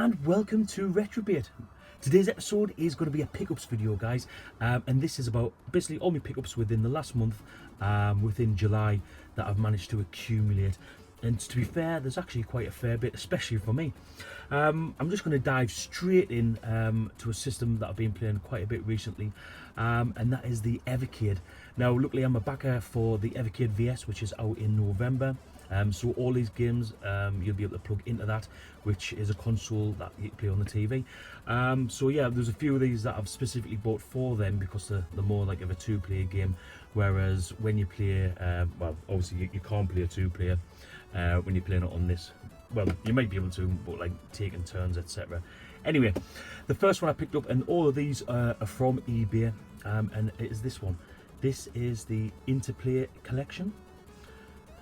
and welcome to RetroB8. Today's episode is going to be a pickups video, guys, and this is about basically all my pickups within the last month, within July, that I've managed to accumulate. And to be fair, there's actually quite a fair bit, especially for me. I'm just going to dive straight in to a system that I've been playing quite a bit recently, and that is the Evercade. Now, luckily, I'm a backer for the Evercade VS, which is out in November. So all these games, you'll be able to plug into that, which is a console that you play on the TV. So yeah, there's a few of these that I've specifically bought for them because they're more like of a two-player game. Whereas when you play, well, obviously you can't play a two-player when you're playing it on this. Well, you might be able to, but like taking turns, etc. Anyway, the first one I picked up, and all of these are from eBay, and it is this one. This is the Interplay Collection.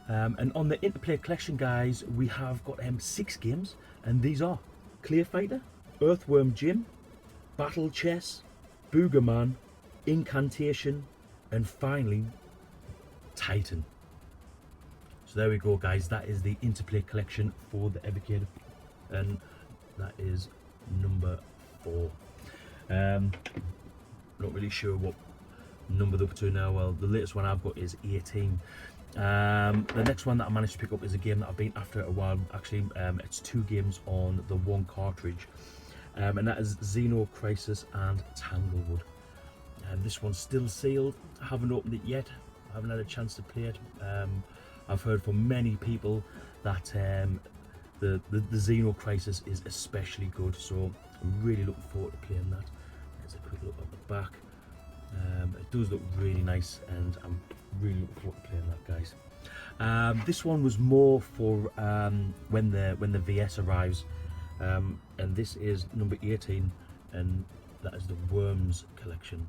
And on the Interplay Collection, guys, we have got 6 games, and these are Clay Fighter, Earthworm Jim, Battle Chess, Boogerman, Incantation, and finally Titan. So there we go, guys, that is the Interplay Collection for the Evercade, and that is number 4. Not really sure what number they're up to now. Well, the latest one I've got is 18. The next one that I managed to pick up is a game that I've been after a while. Actually, it's 2 games on the 1 cartridge, and that is Xeno Crisis and Tanglewood. This one's still sealed. I haven't opened it yet. I haven't had a chance to play it. I've heard from many people that the Xeno Crisis is especially good, so I'm really looking forward to playing that. There's a quick look at the back. It does look really nice, and I'm really looking forward to playing that, guys. This one was more for when the VS arrives, and this is number 18, and that is the Worms Collection.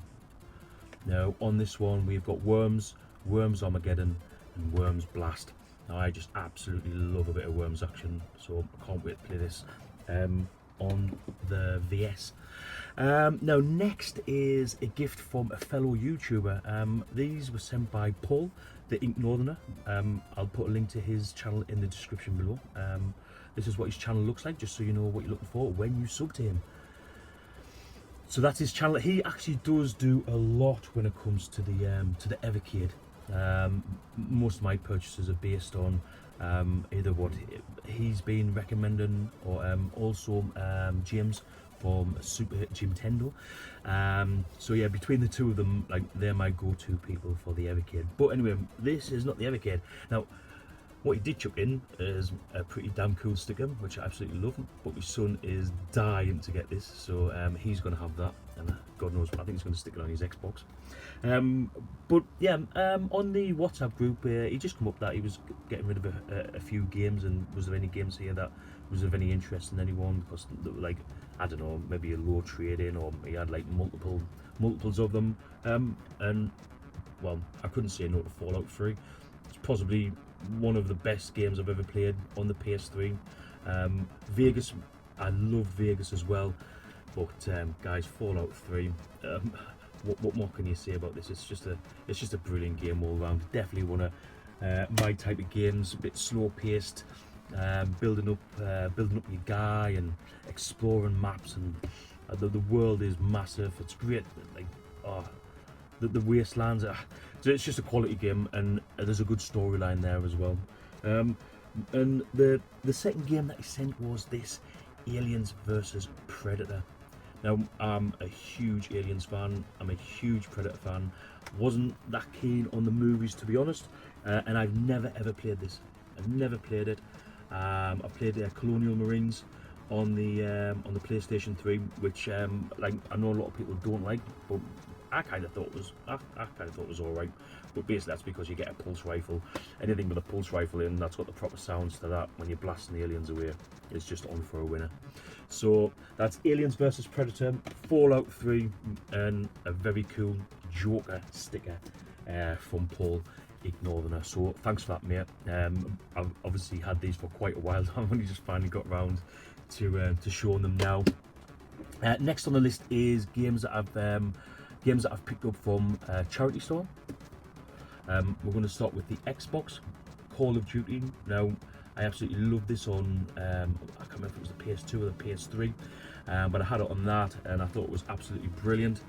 Now on this one we've got Worms, Worms Armageddon, and Worms Blast. Now I just absolutely love a bit of Worms action, so I can't wait to play this on the VS. Now next is a gift from a fellow YouTuber. These were sent by Paul, the Ink Northerner. I'll put a link to his channel in the description below. This is what his channel looks like, just so you know what you're looking for when you sub to him. So that's his channel. He actually does do a lot when it comes to the Evercade. Most of my purchases are based on either what he's been recommending, or also James from Super Nintendo. So yeah, between the two of them, like, they're my go-to people for the Evercade. But anyway, this is not the Evercade. Now, what he did chuck in is a pretty damn cool sticker, which I absolutely love. But my son is dying to get this, so he's going to have that, and God knows, I think he's going to stick it on his Xbox. But yeah, on the WhatsApp group, he just come up that he was getting rid of a few games, and was there any games here that was of any interest in anyone? Because, like, I don't know, maybe a low trade-in, or he had like multiples of them. And well, I couldn't say no to Fallout 3. It's possibly one of the best games I've ever played on the PS3. Vegas, I love Vegas as well, but guys, Fallout 3, what more can you say about this? It's just a brilliant game all around. Definitely one of my type of games. A bit slow paced, building up your guy and exploring maps, and the world is massive. It's great. Like, the wastelands. So it's just a quality game, and there's a good storyline there as well. And the second game that he sent was this Aliens vs Predator. Now, I'm a huge Aliens fan. I'm a huge Predator fan. Wasn't that keen on the movies, to be honest, and I've never ever played this. I've never played it. I played Colonial Marines on the PlayStation 3, which like, I know a lot of people don't like, but I kind of thought it was all right. But basically, that's because you get a pulse rifle. Anything with a pulse rifle in, that's got the proper sounds to that. When you're blasting the aliens away, it's just on for a winner. So that's Aliens vs Predator, Fallout 3, and a very cool Joker sticker from Paul Northerner. So thanks for that, mate. I've obviously had these for quite a while. I've only just finally got around to showing them now. Next on the list is games that I've picked up from a charity store. We're going to start with the Xbox Call of Duty. Now, I absolutely love this on, I can't remember if it was the PS2 or the PS3, but I had it on that and I thought it was absolutely brilliant.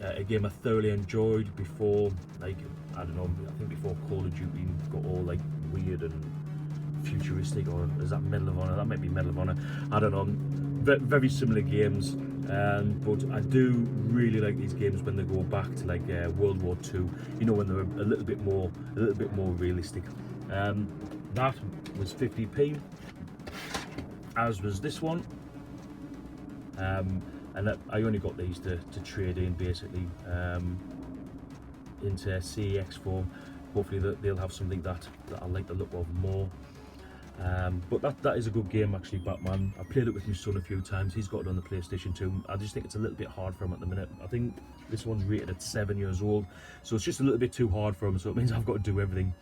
A game I thoroughly enjoyed before, like, I don't know, I think before Call of Duty got all like weird and futuristic, or is that Medal of Honor? That might be Medal of Honor, I don't know. Very similar games, but I do really like these games when they go back to like World War II, you know, when they're a little bit more realistic. That was 50p, as was this one. And I only got these to trade in basically into CEX form. Hopefully they'll have something that I like the look of more. But that is a good game actually, Batman. I played it with my son a few times. He's got it on the PlayStation 2. I just think it's a little bit hard for him at the minute. I think this one's rated at 7 years old, so it's just a little bit too hard for him, so it means I've got to do everything.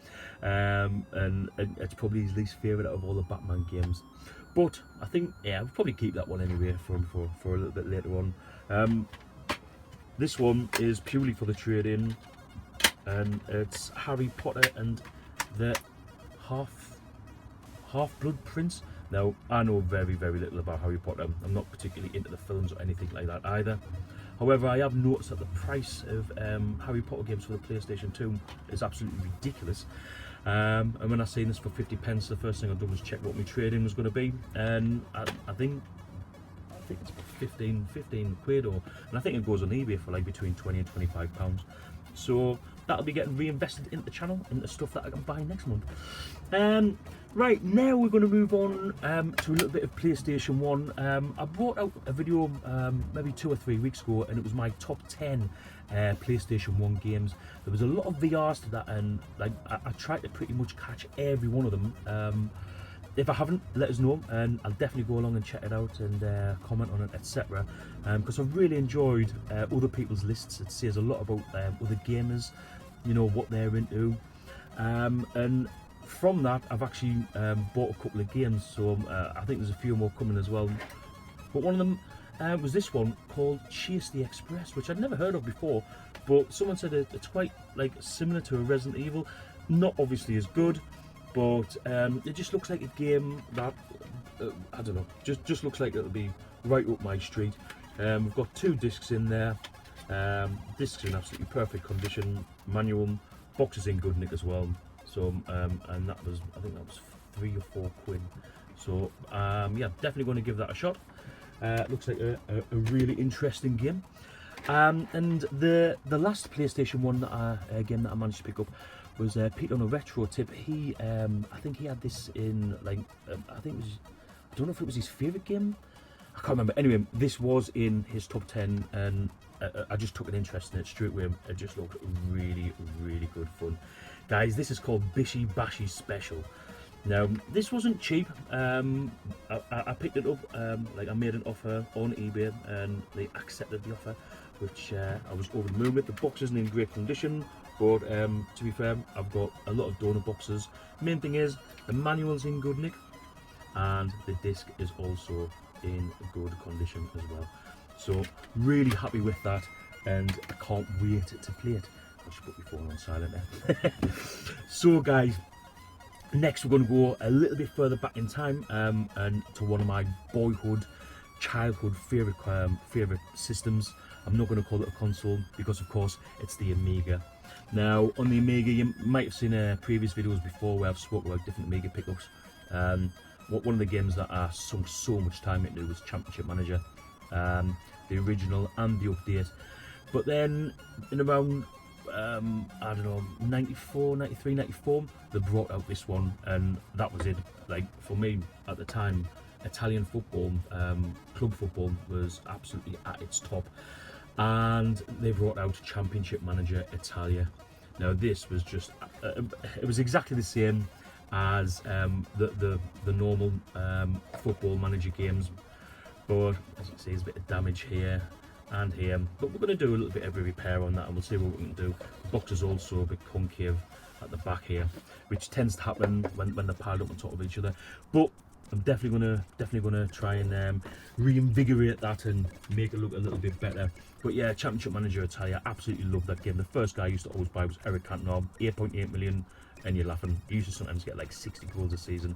And it's probably his least favourite out of all the Batman games. But I think, yeah, I'll probably keep that one anyway for him for a little bit later on. This one is purely for the trade-in, and it's Harry Potter and the Half-Blood Prince. Now, I know very little about Harry Potter. I'm not particularly into the films or anything like that either. However, I have noticed that the price of Harry Potter games for the PlayStation 2 is absolutely ridiculous. And when I seen this for 50p, the first thing I did was check what my trade-in was going to be, and I think it's about 15 quid, and I think it goes on eBay for like between 20 and 25 pounds. So that'll be getting reinvested into the channel, into stuff that I can buy next month. Right, now we're going to move on to a little bit of PlayStation 1. I brought out a video maybe 2 or 3 weeks ago, and it was my top 10 PlayStation 1 games. There was a lot of VRs to that, and like I tried to pretty much catch every one of them. If I haven't, let us know, and I'll definitely go along and check it out and comment on it, etc. Because I've really enjoyed other people's lists. It says a lot about other gamers, you know, what they're into, and from that I've actually bought a couple of games, so I think there's a few more coming as well. But one of them was this one called Chase the Express, which I'd never heard of before, but someone said it's quite like similar to a Resident Evil, not obviously as good, but it just looks like a game that I don't know, just looks like it'll be right up my street. We've got 2 discs in there. Discs in absolutely perfect condition, manual, boxes in good nick as well. So and that was, I think that was 3 or 4 quid. So yeah, definitely going to give that a shot. Looks like a really interesting game. And the last PlayStation 1 game that I managed to pick up was Pete Onaretrotip. He I think he had this in like I think it was, I don't know if it was his favourite game, I can't remember. Anyway, this was in his top 10, and I just took an interest in it straight away. It just looked really good fun. Guys, this is called Shibuya Special. Now, this wasn't cheap. I picked it up, like I made an offer on eBay and they accepted the offer, which I was over the moon with. The box isn't in great condition, but to be fair, I've got a lot of donor boxes. Main thing is, the manual's in good nick, and the disc is also in good condition as well. So, really happy with that, and I can't wait to play it. I'll just put my phone on silent there. So guys, next we're going to go a little bit further back in time, and to one of my childhood favourite systems. I'm not going to call it a console because of course it's the Amiga. Now on the Amiga, you might have seen previous videos before where I've spoken about different Amiga pickups. One of the games that I sunk so much time into was Championship Manager, the original and the update. But then in around I don't know, 94, 93, 94, they brought out this one, and that was it. Like for me at the time, Italian football, club football was absolutely at its top, and they brought out Championship Manager Italia. Now this was just, it was exactly the same as the normal football manager games, but as you can see, there's a bit of damage here and here, but we're going to do a little bit of a repair on that, and we'll see what we can do. The box is also a bit concave at the back here, which tends to happen when they're piled up on top of each other, but I'm definitely gonna try and reinvigorate that and make it look a little bit better. But yeah, Championship Manager Italia, absolutely love that game. The first guy I used to always buy was Eric Cantona, 8.8 million and you're laughing. You used to sometimes get like 60 goals a season,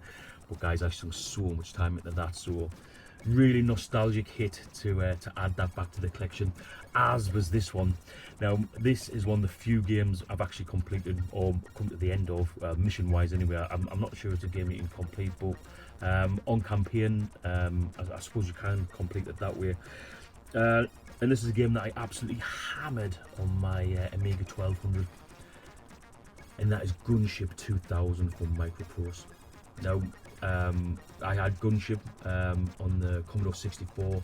but guys, I sunk so much time into that, so really nostalgic hit to add that back to the collection, as was this one. Now this is one of the few games I've actually completed or come to the end of, mission wise anyway. I'm not sure it's a game you can complete, but on campaign, I suppose you can complete it that way. And this is a game that I absolutely hammered on my Amiga 1200, and that is Gunship 2000 from Microprose. Now I had Gunship on the Commodore 64,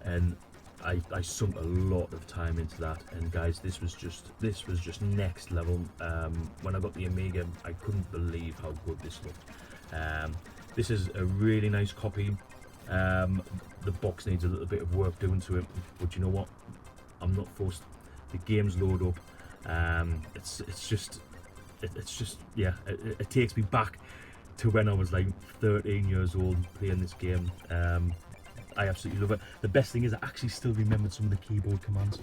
and I sunk a lot of time into that. And guys, this was just next level. When I got the Amiga, I couldn't believe how good this looked. This is a really nice copy. The box needs a little bit of work doing to it, but you know what? I'm not forced. The games load up. It's just yeah. It takes me back to when I was like 13 years old playing this game. I absolutely love it. The best thing is I actually still remembered some of the keyboard commands.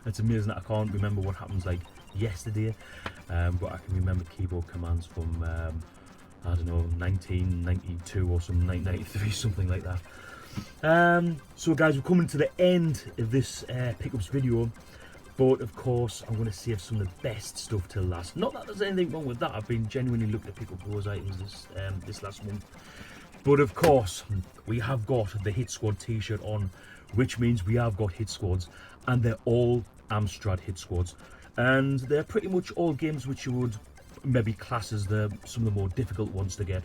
It's amazing that I can't remember what happens like yesterday, but I can remember keyboard commands from I don't know, 1992 or some 1993, something like that. So guys, we're coming to the end of this pickups video, but of course I'm going to save some of the best stuff till last. Not that there's anything wrong with that. I've been genuinely looking to pick up those items this last month. But of course, we have got the Hit Squad t-shirt on, which means we have got hit squads, and they're all Amstrad hit squads. And they're pretty much all games which you would maybe class as some of the more difficult ones to get.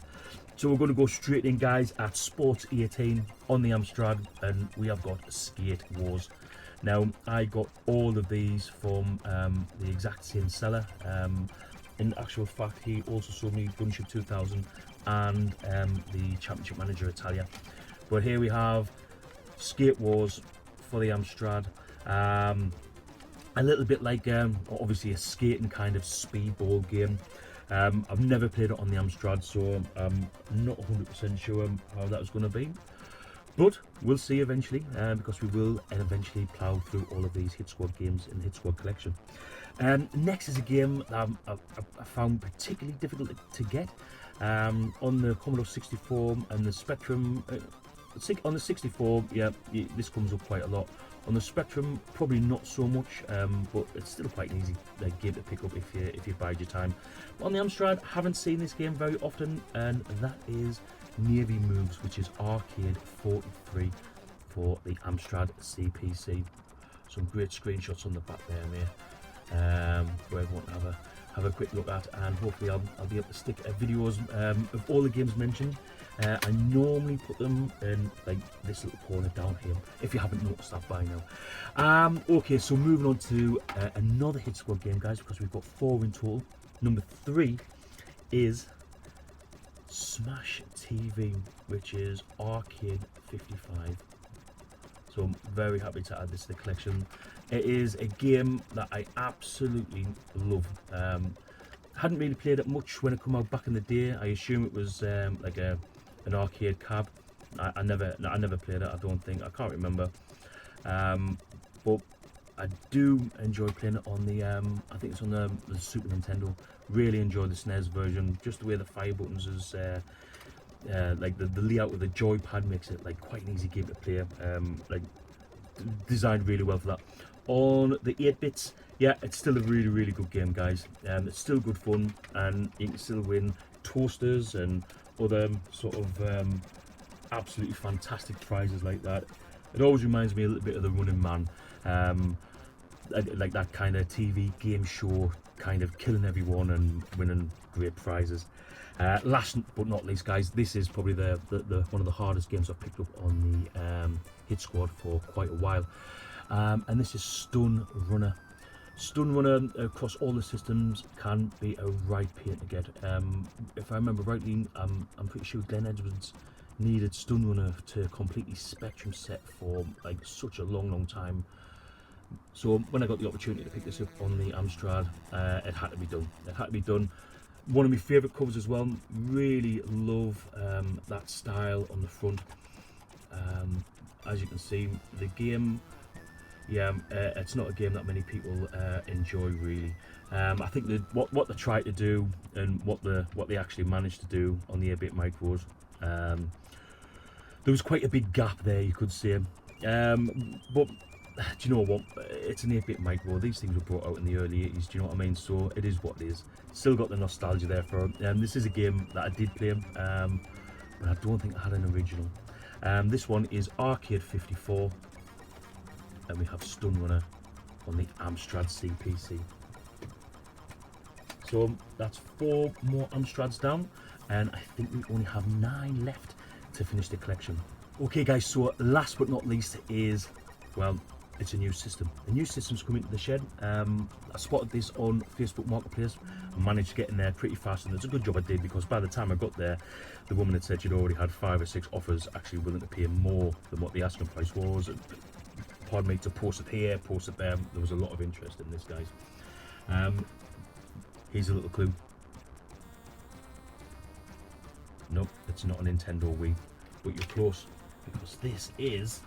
So we're going to go straight in, guys, at Sports 18 on the Amstrad, and we have got Skate Wars. Now, I got all of these from the exact same seller. In actual fact, he also sold me Gunship 2000 and the Championship Manager Italia. But here we have Skate Wars for the Amstrad. A little bit like obviously a skating kind of speedball game. I've never played it on the Amstrad, so I'm not 100% sure how that was going to be. But we'll see eventually, because we will eventually plough through all of these Hit Squad games in the Hit Squad collection. Next is a game that I found particularly difficult to get on the Commodore 64 and the Spectrum. On the 64, yeah, this comes up quite a lot. On the Spectrum, probably not so much, but it's still quite an easy game to pick up if you bide your time. But on the Amstrad, I haven't seen this game very often, and that is Navy Moves, which is Arcade 43 for the Amstrad CPC. Some great screenshots on the back there, mate, for everyone to have a quick look at, and hopefully I'll be able to stick videos of all the games mentioned. I normally put them in like this little corner down here, if you haven't noticed that by now. Okay, so moving on to another Hit Squad game, guys, because we've got 4 in total. Number 3 is Smash TV, which is Arcade 55. So I'm very happy to add this to the collection. It is a game that I absolutely love. Hadn't really played it much when it came out back in the day. I assume it was like an arcade cab. I never played it. I don't think. I can't remember. But I do enjoy playing it on the. I think it's on the Super Nintendo. Really enjoy the SNES version. Just the way the fire buttons is. Like the layout of the joypad makes it like quite an easy game to play. Like designed really well for that. On the 8-bits, yeah, it's still a really good game, guys. It's still good fun, and you can still win toasters and other sort of absolutely fantastic prizes like that. It always reminds me a little bit of the Running Man, like that kind of TV game show, kind of killing everyone and winning great prizes. Last but not least, guys, this is probably the one of the hardest games I've picked up on the Hit Squad for quite a while, and this is Stun Runner. Stun Runner across all the systems can be a right pain to get. If I remember rightly, I'm pretty sure Glenn Edwards needed Stun Runner to completely Spectrum set for like such a long time. So when I got the opportunity to pick this up on the Amstrad, it had to be done. It had to be done. One of my favourite covers as well. Really love that style on the front. As you can see, the game yeah, it's not a game that many people enjoy really. I think that what they try to do and what they actually managed to do on the 8-bit micros, there was quite a big gap there, you could say. But do you know what? It's an 8-bit micro. These things were brought out in the early 80s. Do you know what I mean? So it is what it is. Still got the nostalgia there for it. This is a game that I did play, but I don't think I had an original. This one is Arcade 54, and we have Stun Runner on the Amstrad CPC. So that's 4 more Amstrads down, and I think we only have 9 left to finish the collection. Okay guys, so last but not least is, well, it's a new system. A new system's coming to the shed. I spotted this on Facebook Marketplace and managed to get in there pretty fast, and it's a good job I did, because by the time I got there, the woman had said she'd already had 5 or 6 offers actually willing to pay more than what the asking price was. Pardon me, to post it here, post it there. There was a lot of interest in this, guys. Here's a little clue. Nope, it's not a Nintendo Wii, but you're close, because this is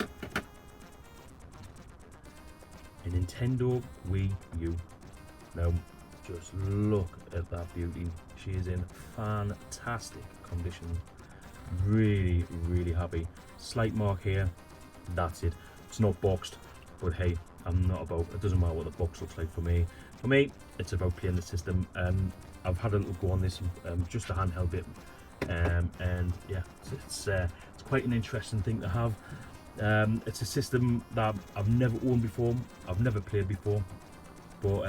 a Nintendo Wii U. Now, just look at that beauty. She is in fantastic condition. Really, really happy. Slight mark here, that's it. It's not boxed, but hey, I'm not about, it doesn't matter what the box looks like for me. For me, it's about playing the system. I've had a little go on this, just a handheld bit, and yeah, it's quite an interesting thing to have. It's a system that I've never owned before, I've never played before, but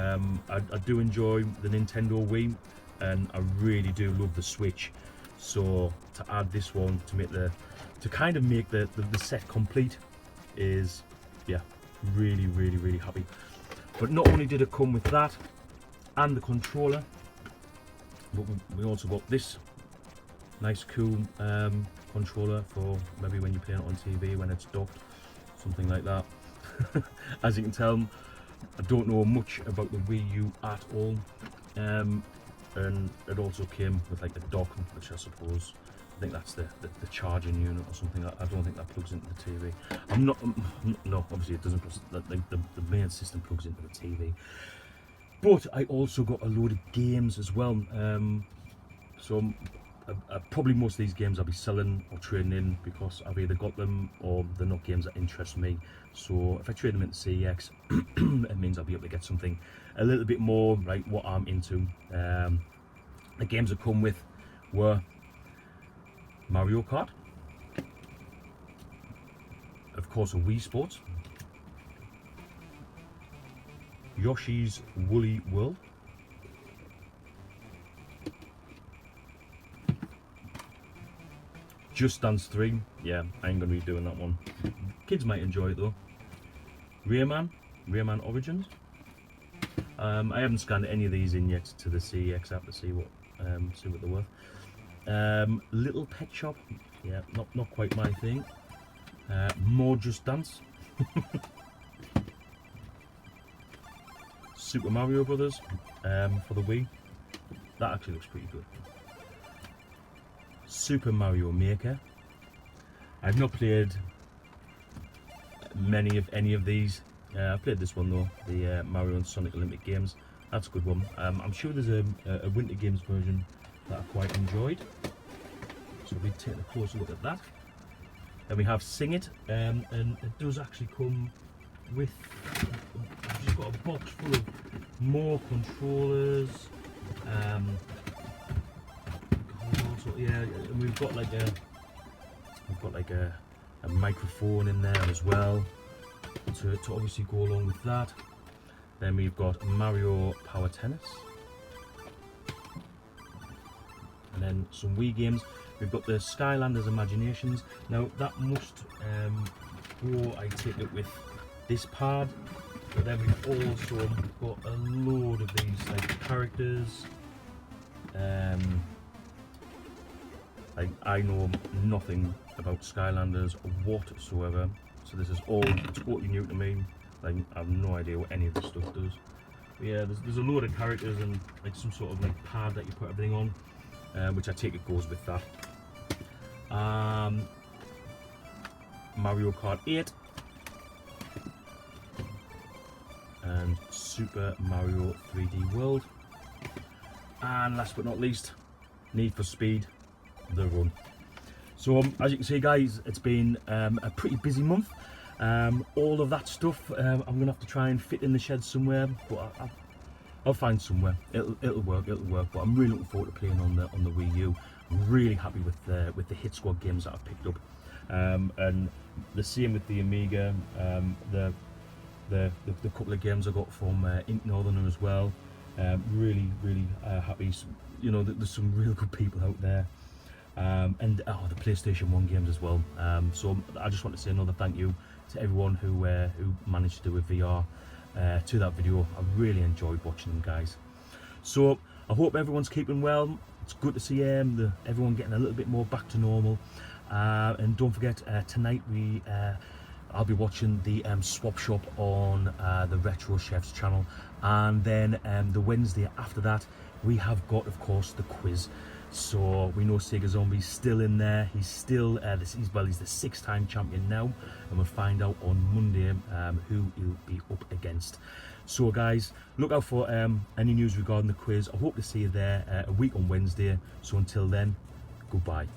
I do enjoy the Nintendo Wii, and I really do love the Switch. So to add this one to kind of make the set complete is, yeah, really, really, really happy. But not only did it come with that and the controller, but we also got this nice cool controller for maybe when you're playing it on TV when it's docked, something like that. As you can tell, I don't know much about the Wii U at all, and it also came with like a dock, which I suppose, I think that's the charging unit or something. I don't think that plugs into the TV. No, obviously it doesn't. The main system plugs into the TV. But I also got a load of games as well. So probably most of these games I'll be selling or trading in, because I've either got them or they're not games that interest me. So if I trade them into CEX, it means I'll be able to get something a little bit more like what I'm into. The games that come with were Mario Kart, of course, a Wii Sports, Yoshi's Woolly World, Just Dance 3, yeah, I ain't gonna be doing that one. Kids might enjoy it though. Rayman Origins. I haven't scanned any of these in yet to the CEX app to see what they're worth. Little Pet Shop, yeah, not quite my thing. More Just Dance. Super Mario Brothers for the Wii. That actually looks pretty good. Super Mario Maker. I've not played any of these. I played this one though, the Mario and Sonic Olympic Games. That's a good one. I'm sure there's a Winter Games version that I quite enjoyed. So we'll take a closer look at that. Then we have Sing It, and it does actually come with, I've just got a box full of more controllers. Also, yeah, and we've got like a microphone in there as well to obviously go along with that. Then we've got Mario Power Tennis, and then some Wii games. We've got the Skylanders Imaginations. Now that must go, I take it, with this pad. But then we've also got a load of these like characters. Like, I know nothing about Skylanders whatsoever, so this is all totally new to me. Like, I have no idea what any of this stuff does. But yeah, there's a load of characters and like some sort of like pad that you put everything on, which I take it goes with that. Mario Kart 8. and Super Mario 3D World. And last but not least, Need for Speed, The Run. So as you can see guys, it's been a pretty busy month. All of that stuff I'm gonna have to try and fit in the shed somewhere, but I'll find somewhere. It'll work. But I'm really looking forward to playing on the Wii U. I'm really happy with the Hit Squad games that I've picked up, and the same with the Amiga. The couple of games I got from Ink Northern as well. Really happy. You know, there's some real good people out there. And the PlayStation 1 games as well. So I just want to say another thank you to everyone who managed to do a VR to that video. I really enjoyed watching them, guys. So I hope everyone's keeping well. It's good to see everyone getting a little bit more back to normal. And don't forget, tonight I'll be watching the swap shop on the Retro Chef's channel, and then the Wednesday after that we have got, of course, the quiz. So we know Sega Zombie's still in there. He's still he's the 6-time champion now, and we'll find out on Monday who he'll be up against. So guys, look out for any news regarding the quiz. I hope to see you there a week on Wednesday. So until then, goodbye.